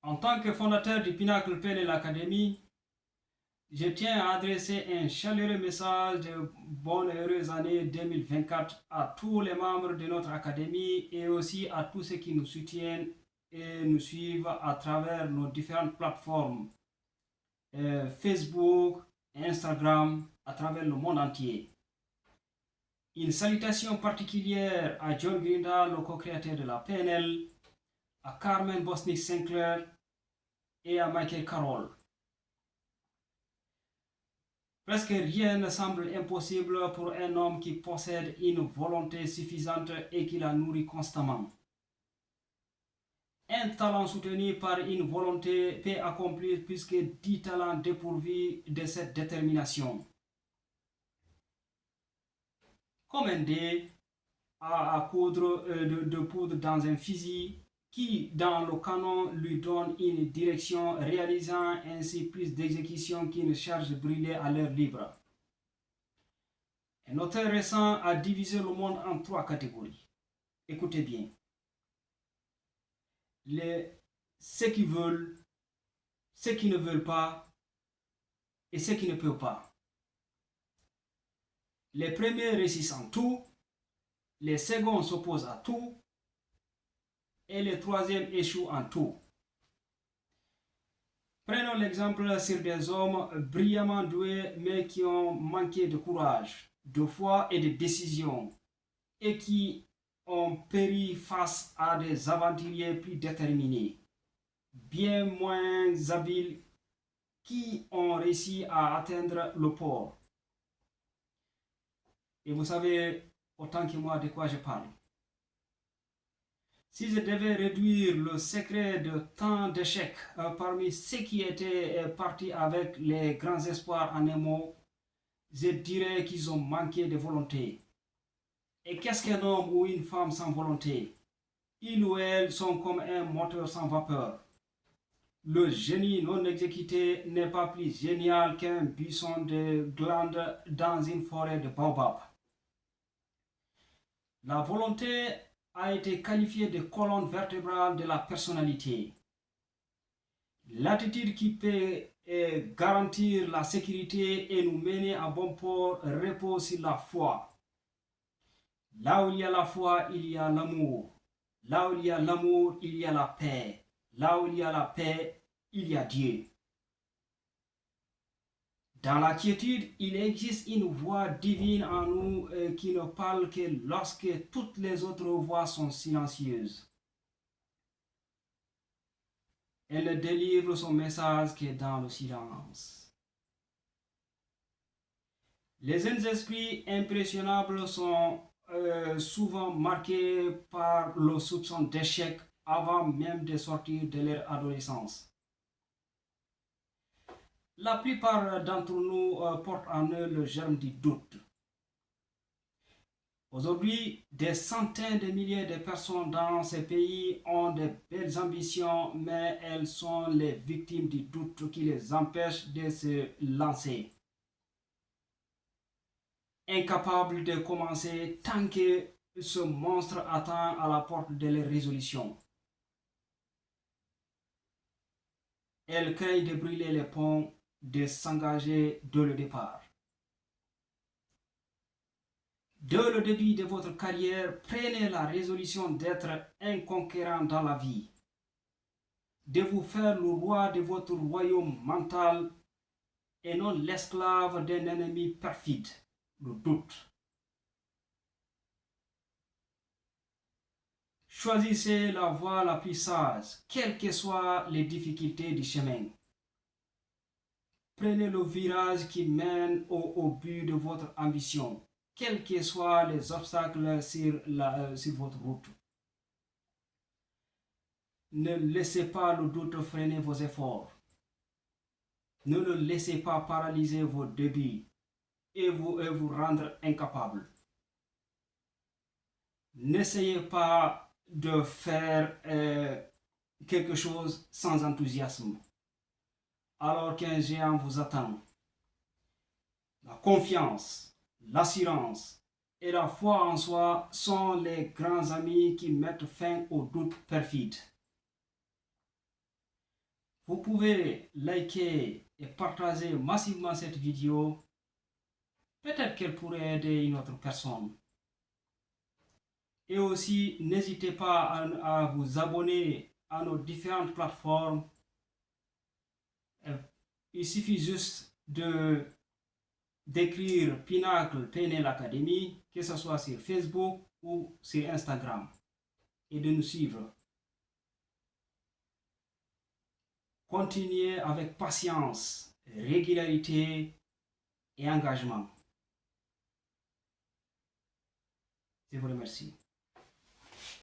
En tant que fondateur du Pinnacle PNL Academy, je tiens à adresser un chaleureux message de bonne et heureuse année 2024 à tous les membres de notre académie et aussi à tous ceux qui nous soutiennent et nous suivent à travers nos différentes plateformes Facebook, Instagram, à travers le monde entier. Une salutation particulière à John Grindal, le co-créateur de la PNL, à Carmen Bosnick-Sinclair et à Michael Carroll. Presque rien ne semble impossible pour un homme qui possède une volonté suffisante et qui la nourrit constamment. Un talent soutenu par une volonté peut accomplir plus que 10 talents dépourvus de cette détermination. Comme un dé à coudre de poudre dans un fusil qui, dans le canon, lui donne une direction, réalisant ainsi plus d'exécutions qu'une charge brûlée à l'air libre. Un auteur récent a divisé le monde en 3 catégories. Écoutez bien. Ceux qui veulent, ceux qui ne veulent pas et ceux qui ne peuvent pas. Les premiers réussissent en tout, les seconds s'opposent à tout et les troisièmes échouent en tout. Prenons l'exemple sur des hommes brillamment doués mais qui ont manqué de courage, de foi et de décision et qui ont péri face à des aventuriers plus déterminés, bien moins habiles, qui ont réussi à atteindre le port. Et vous savez autant que moi de quoi je parle. Si je devais réduire le secret de tant d'échecs parmi ceux qui étaient partis avec les grands espoirs en un mot, je dirais qu'ils ont manqué de volonté. Et qu'est-ce qu'un homme ou une femme sans volonté? Ils ou elles sont comme un moteur sans vapeur. Le génie non exécuté n'est pas plus génial qu'un buisson de glandes dans une forêt de baobab. La volonté a été qualifiée de colonne vertébrale de la personnalité. L'attitude qui peut garantir la sécurité et nous mener à bon port repose sur la foi. Là où il y a la foi, il y a l'amour. Là où il y a l'amour, il y a la paix. Là où il y a la paix, il y a Dieu. Dans la quiétude, il existe une voix divine en nous qui ne parle que lorsque toutes les autres voix sont silencieuses. Elle délivre son message qui est dans le silence. Les jeunes esprits impressionnables sont souvent marqués par le soupçon d'échec avant même de sortir de leur adolescence. La plupart d'entre nous portent en eux le germe du doute. Aujourd'hui, des centaines de milliers de personnes dans ces pays ont de belles ambitions, mais elles sont les victimes du doute qui les empêche de se lancer. Incapables de commencer tant que ce monstre attend à la porte de leur résolution. Elles craignent de brûler les ponts, de s'engager dès le départ. Dès le début de votre carrière, prenez la résolution d'être un conquérant dans la vie, de vous faire le roi de votre royaume mental et non l'esclave d'un ennemi perfide, le doute. Choisissez la voie la plus sage, quelles que soient les difficultés du chemin. Prenez le virage qui mène au but de votre ambition, quels que soient les obstacles sur votre route. Ne laissez pas le doute freiner vos efforts. Ne le laissez pas paralyser vos débuts et vous rendre incapable. N'essayez pas de faire quelque chose sans enthousiasme, alors qu'un géant vous attend. La confiance, l'assurance et la foi en soi sont les grands amis qui mettent fin aux doutes perfides. Vous pouvez liker et partager massivement cette vidéo. Peut-être qu'elle pourrait aider une autre personne. Et aussi, n'hésitez pas à vous abonner à nos différentes plateformes. Il suffit juste d'écrire Pinacle PNL Academy, que ce soit sur Facebook ou sur Instagram, et de nous suivre. Continuez avec patience, régularité et engagement. Je vous remercie.